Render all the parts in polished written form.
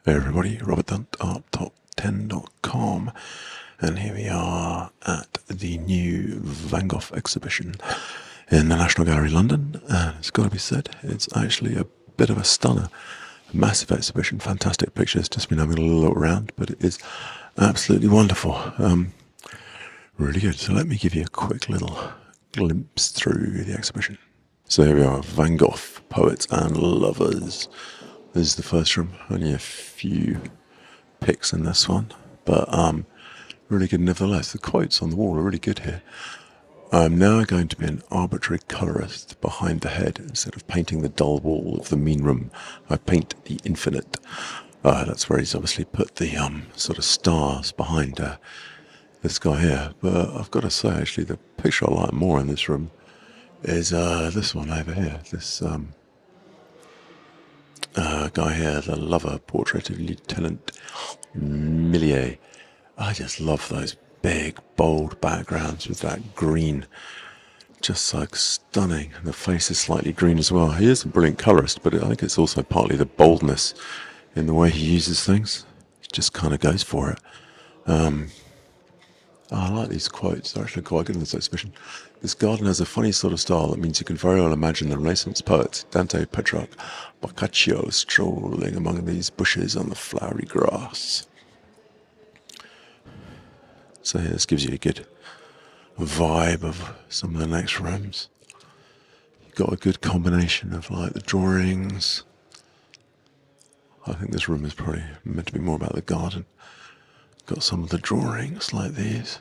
Hey everybody, Robert Dunt, ArtTop10.com, and here we are at the new Van Gogh exhibition in the National Gallery, London, and it's got to be said, it's actually a bit of a stunner. A massive exhibition, fantastic pictures, just been having a little look around, but it is absolutely wonderful. Really good. So let me give you a quick little glimpse through the exhibition. So here we are, Van Gogh, Poets and Lovers. This is the first room, only a few pics in this one, but really good nevertheless. The quotes on the wall are really good here. I'm now going to be an arbitrary colorist behind the head. Instead of painting the dull wall of the mean room, I paint the infinite. That's where he's obviously put the sort of stars behind this guy here. But I've got to say, actually, the picture I like more in this room is this one over here. This guy here, the lover portrait of Lieutenant Millier. I just love those big, bold backgrounds with that green. Just like stunning. And the face is slightly green as well. He is a brilliant colorist, but I think it's also partly the boldness in the way he uses things. He just kind of goes for it. I like these quotes. They're actually quite good in this exhibition. This garden has a funny sort of style that means you can very well imagine the Renaissance poets Dante, Petrarch, Boccaccio strolling among these bushes on the flowery grass. So yeah, this gives you a good vibe of some of the next rooms. You've got a good combination of like the drawings. I think this room is probably meant to be more about the garden. Got some of the drawings like these,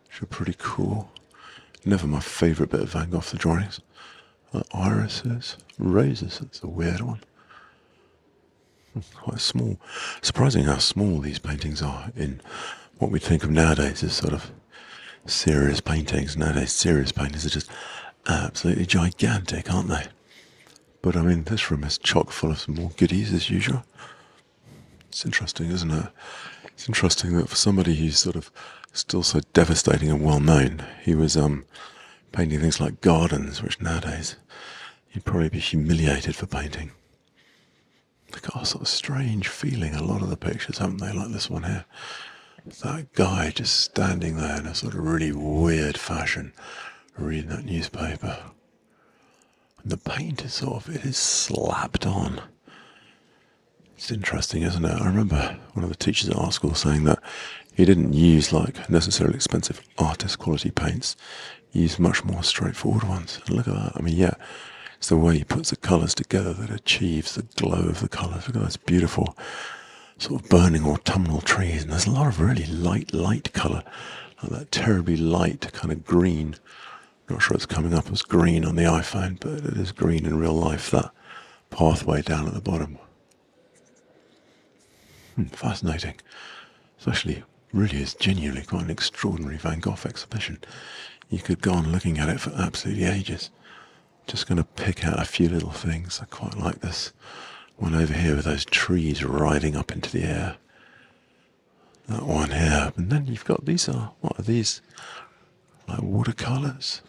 which are pretty cool. Never my favourite bit of Van Gogh, the drawings. Irises, roses, that's a weird one. Quite small. Surprising how small these paintings are in what we think of nowadays as sort of serious paintings. Nowadays serious paintings are just absolutely gigantic, aren't they? But I mean, this room is chock full of some more goodies as usual. It's interesting, isn't it? It's interesting that for somebody who's sort of still so devastating and well known, he was painting things like gardens, which nowadays you'd probably be humiliated for painting. They've got a sort of strange feeling, a lot of the pictures, haven't they? Like this one here. That guy just standing there in a sort of really weird fashion, reading that newspaper. And the paint is sort of, it is slapped on. It's interesting, isn't it? I remember one of the teachers at art school saying that he didn't use like necessarily expensive artist quality paints. He used much more straightforward ones. And look at that. I mean, yeah, it's the way he puts the colours together that achieves the glow of the colours. Look at those beautiful sort of burning autumnal trees. And there's a lot of really light colour. Like that terribly light kind of green. Not sure it's coming up as green on the iPhone, but it is green in real life, that pathway down at the bottom. Fascinating. It's actually really is genuinely quite an extraordinary Van Gogh exhibition. You could go on looking at it for absolutely ages. Just going to pick out a few little things. I quite like this one over here with those trees riding up into the air. That one here. And then you've got these what are these? Like watercolours.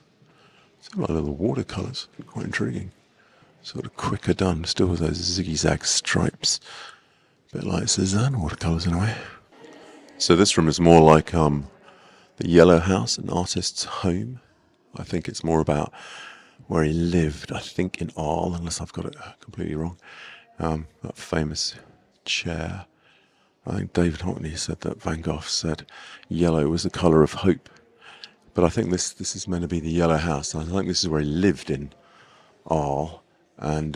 It's like little watercolours. Quite intriguing. Sort of quicker done, still with those zigzag stripes. A bit like Cézanne watercolours in a way. So this room is more like the Yellow House, an artist's home. I think it's more about where he lived, I think in Arles, unless I've got it completely wrong. That famous chair. I think David Hockney said that Van Gogh said yellow was the colour of hope. But I think this is meant to be the Yellow House. I think this is where he lived in Arles. And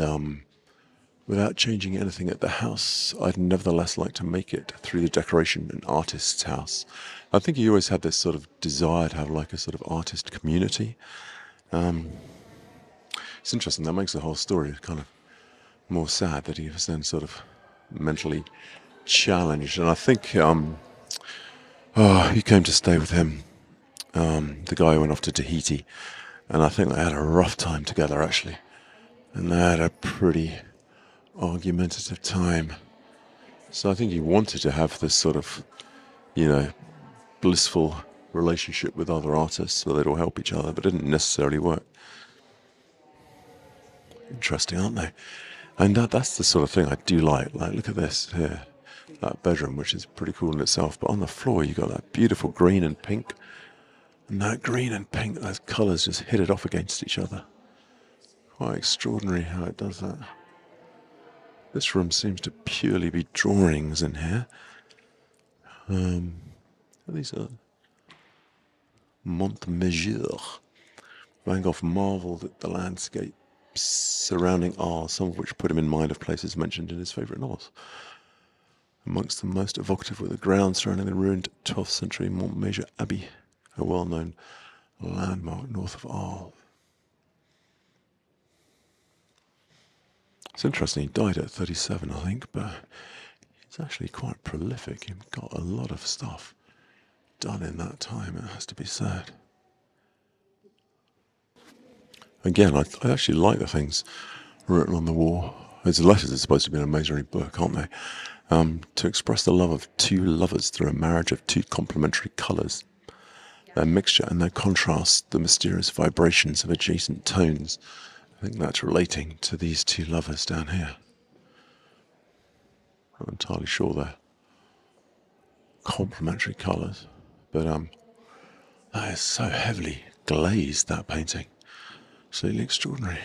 without changing anything at the house, I'd nevertheless like to make it through the decoration an artist's house. I think he always had this sort of desire to have like a sort of artist community. It's interesting, that makes the whole story kind of more sad that he was then sort of mentally challenged. And I think he came to stay with him, the guy who went off to Tahiti, and I think they had a rough time together actually. And they had a pretty argumentative time. So I think he wanted to have this sort of, blissful relationship with other artists where they'd all help each other, but it didn't necessarily work. Interesting, aren't they? And that's the sort of thing I do like. Like, look at this here, that bedroom, which is pretty cool in itself. But on the floor, you got that beautiful green and pink. And that green and pink, those colours just hit it off against each other. Quite extraordinary how it does that. This room seems to purely be drawings in here. These are Montmesure. Van Gogh marvelled at the landscape surrounding Arles, some of which put him in mind of places mentioned in his favourite novels. Amongst the most evocative were the grounds surrounding the ruined 12th century Montmesure Abbey, a well-known landmark north of Arles. It's interesting, he died at 37, I think, but he's actually quite prolific. He got a lot of stuff done in that time, it has to be said. Again, I actually like the things written on the wall. His letters are supposed to be an amazing book, aren't they? To express the love of two lovers through a marriage of two complementary colours. Their mixture and their contrast, the mysterious vibrations of adjacent tones. I think that's relating to these two lovers down here. I'm not entirely sure they're complementary colours, but that is so heavily glazed, that painting. Absolutely extraordinary.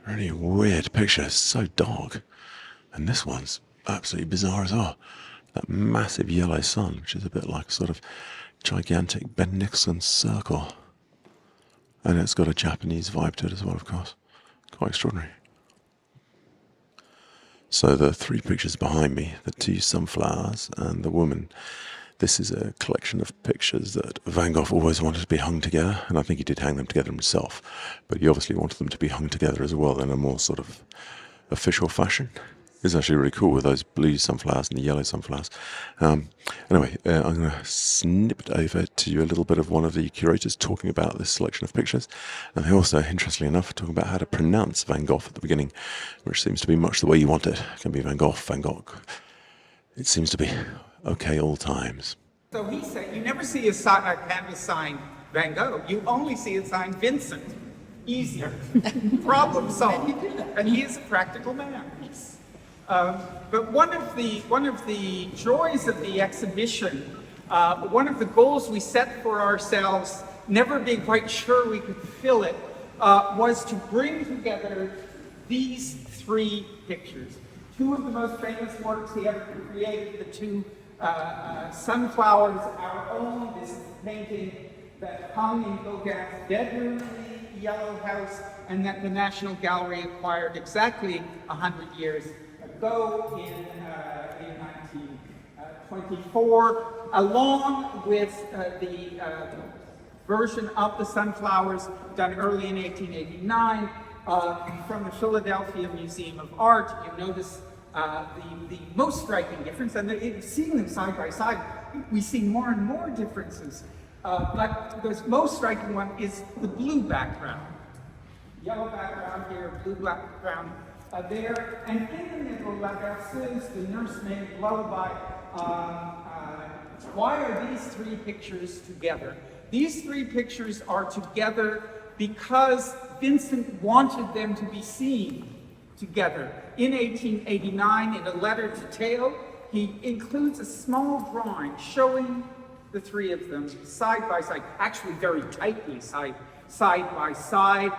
Really weird picture, so dark. And this one's absolutely bizarre as well. That massive yellow sun, which is a bit like a sort of gigantic Ben Nixon circle. And it's got a Japanese vibe to it as well, of course. Quite extraordinary. So the three pictures behind me, the two sunflowers and the woman, this is a collection of pictures that Van Gogh always wanted to be hung together, and I think he did hang them together himself, but he obviously wanted them to be hung together as well in a more sort of official fashion. It's actually really cool with those blue sunflowers and the yellow sunflowers. Anyway, I'm going to snip it over to you a little bit of one of the curators talking about this selection of pictures. And they also, interestingly enough, talking about how to pronounce Van Gogh at the beginning, which seems to be much the way you want it. It can be Van Gogh, Van Gogh. It seems to be okay all times. So he said, you never see a canvas sign Van Gogh. You only see it signed Vincent. Easier. Problem solved. And he is a practical man. But one of the joys of the exhibition, one of the goals we set for ourselves, never being quite sure we could fill it, was to bring together these three pictures. Two of the most famous works he ever created, the two sunflowers, our own, this painting that hung in Gauguin's bedroom in the Yellow House, and that the National Gallery acquired exactly 100 years ago in 1924, along with the version of the sunflowers done early in 1889 from the Philadelphia Museum of Art. You notice the most striking difference, and seeing them side by side, we see more and more differences. But the most striking one is the blue background. Yellow background here, blue background there, and in the middle, La Berceuse, the nursemaid lullaby. Why are these three pictures together? These three pictures are together because Vincent wanted them to be seen together. In 1889, in a letter to Theo, he includes a small drawing showing the three of them side by side, actually very tightly side by side.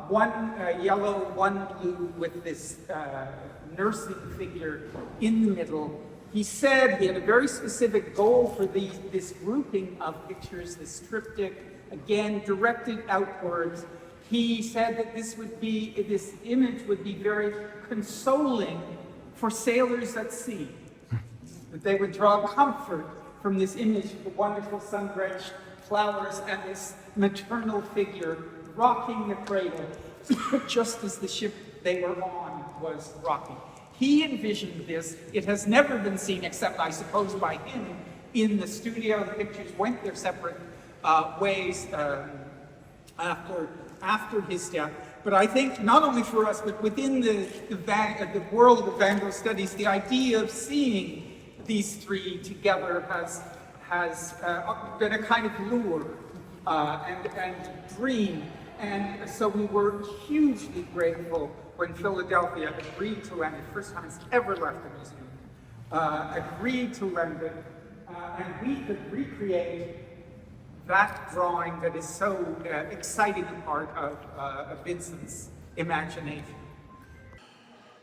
One yellow, one blue, with this nursing figure in the middle. He said he had a very specific goal for this grouping of pictures, this triptych, again directed outwards. He said that this image would be very consoling for sailors at sea, that they would draw comfort from this image of the wonderful sun-drenched flowers and this maternal figure rocking the cradle, just as the ship they were on was rocking. He envisioned this. It has never been seen, except I suppose by him, in the studio. The pictures went their separate ways after his death. But I think not only for us, but within the world of Van Gogh studies, the idea of seeing these three together has been a kind of lure and dream And so we were hugely grateful when Philadelphia agreed to lend it, first time it's ever left the museum, agreed to lend it, and we could recreate that drawing that is so exciting a part of Vincent's imagination.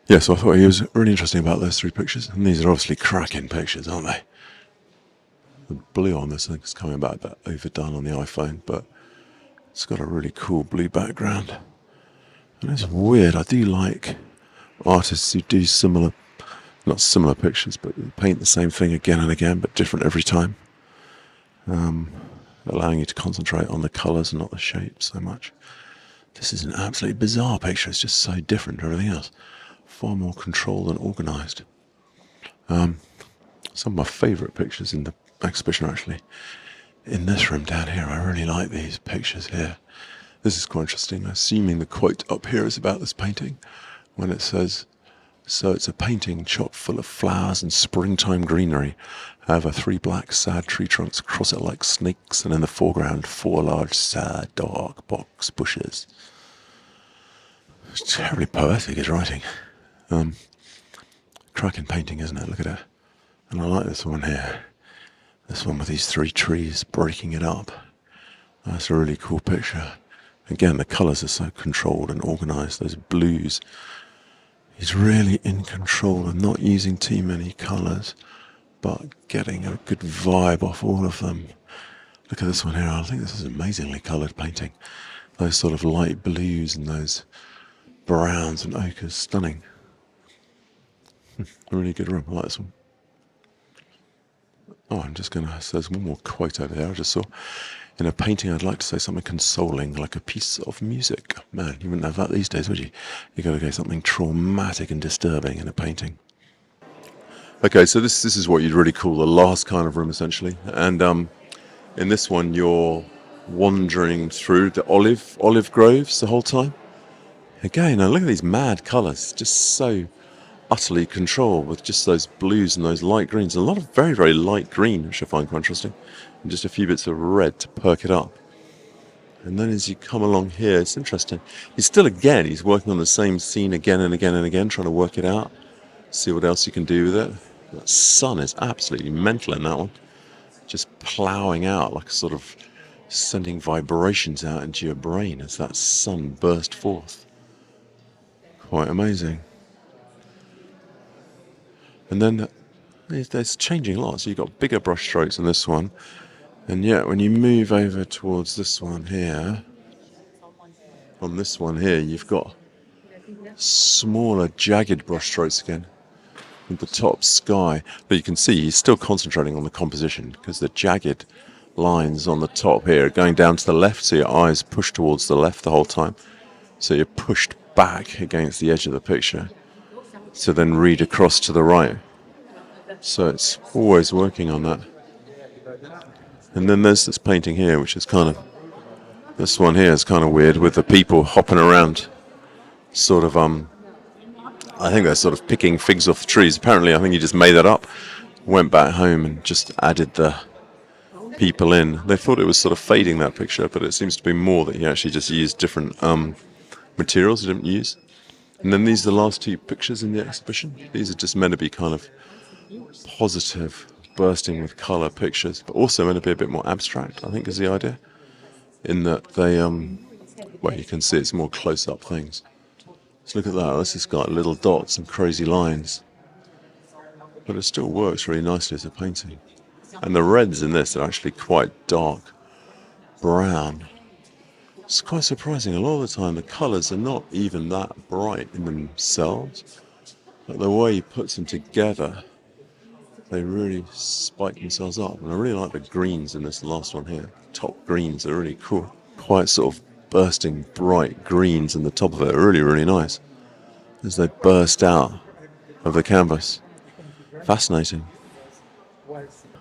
Yeah, so I thought he was really interesting about those three pictures, and these are obviously cracking pictures, aren't they? The blue on this thing is coming back a bit overdone on the iPhone, but it's got a really cool blue background. And it's weird, I do like artists who do similar, not similar pictures, but paint the same thing again and again, but different every time. Allowing you to concentrate on the colours and not the shapes so much. This is an absolutely bizarre picture, it's just so different to everything else. Far more controlled and organised. Some of my favourite pictures in the exhibition are actually in this room down here. I really like these pictures here. This is quite interesting. Assuming the quote up here is about this painting, when it says, "So it's a painting chock full of flowers and springtime greenery. However, 3 black, sad tree trunks cross it like snakes, and in the foreground, 4 large, sad, dark box bushes." It's terribly poetic, his writing. Cracking painting, isn't it? Look at it. And I like this one here. This one with these 3 trees breaking it up. That's a really cool picture. Again, the colours are so controlled and organised. Those blues. He's really in control and not using too many colours, but getting a good vibe off all of them. Look at this one here. I think this is an amazingly coloured painting. Those sort of light blues and those browns and ochres. Stunning. A really good room. I like this one. Oh, I'm just going to, there's one more quote over there I just saw. "In a painting, I'd like to say something consoling, like a piece of music." Man, you wouldn't have that these days, would you? You got to go something traumatic and disturbing in a painting. Okay, so this is what you'd really call the last kind of room, essentially. And in this one, you're wandering through the olive groves the whole time. Again, now look at these mad colours, just so utterly controlled with just those blues and those light greens. A lot of very, very light green, which I find quite interesting. And just a few bits of red to perk it up. And then as you come along here, it's interesting. He's working on the same scene again and again and again, trying to work it out, see what else you can do with it. That sun is absolutely mental in that one. Just ploughing out, like sort of sending vibrations out into your brain as that sun burst forth. Quite amazing. And then there's changing a lot. So you've got bigger brush strokes in this one. And yet when you move over towards this one here, on this one here, you've got smaller, jagged brush strokes again. With the top sky. But you can see he's still concentrating on the composition because the jagged lines on the top here are going down to the left, so your eyes push towards the left the whole time. So you're pushed back against the edge of the picture to then read across to the right. So it's always working on that. And then there's this painting here, which is this one here is kind of weird with the people hopping around. Sort of, I think they're sort of picking figs off the trees. Apparently, I think he just made that up, went back home and just added the people in. They thought it was sort of fading, that picture, but it seems to be more that he actually just used different materials he didn't use. And then these are the last 2 pictures in the exhibition. These are just meant to be kind of positive, bursting with colour pictures, but also meant to be a bit more abstract, I think is the idea. In that they, well, you can see it's more close-up things. So look at that, this has got little dots and crazy lines. But it still works really nicely as a painting. And the reds in this are actually quite dark brown. It's quite surprising. A lot of the time the colours are not even that bright in themselves, but the way he puts them together, they really spike themselves up. And I really like the greens in this last one here. Top greens are really cool. Quite sort of bursting bright greens in the top of it are really, really nice as they burst out of the canvas. Fascinating.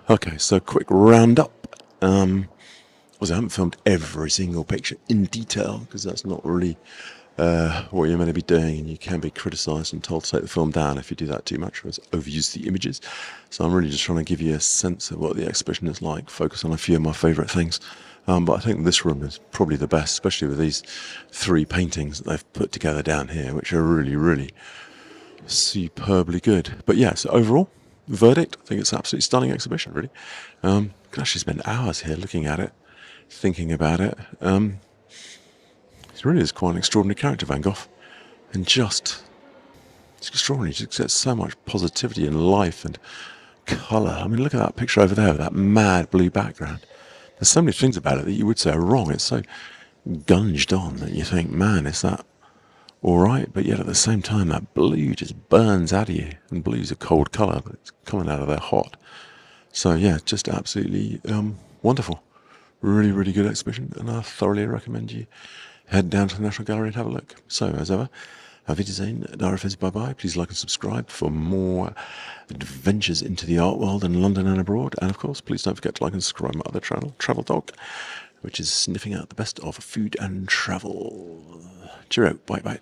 Okay, so quick roundup. I haven't filmed every single picture in detail because that's not really what you're meant to be doing, and you can be criticised and told to take the film down if you do that too much or overuse the images. So I'm really just trying to give you a sense of what the exhibition is like, focus on a few of my favourite things. But I think this room is probably the best, especially with these 3 paintings that they've put together down here, which are really, really superbly good. But yeah, so overall, verdict, I think it's an absolutely stunning exhibition, really. Could actually spend hours here looking at it, thinking about it. It really is quite an extraordinary character, Van Gogh. And it's extraordinary. He just gets so much positivity and life and colour. I mean, look at that picture over there with that mad blue background. There's so many things about it that you would say are wrong. It's so gunged on that you think, man, is that all right? But yet at the same time, that blue just burns out of you. And blue's a cold colour, but it's coming out of there hot. So yeah, just absolutely wonderful. Really, really good exhibition, and I thoroughly recommend you head down to the National Gallery and have a look. So, as ever, auf Wiedersehen, Darafez, bye-bye. Please like and subscribe for more adventures into the art world in London and abroad. And of course, please don't forget to like and subscribe to my other channel, Travel Dog, which is sniffing out the best of food and travel. Cheerio, bye-bye.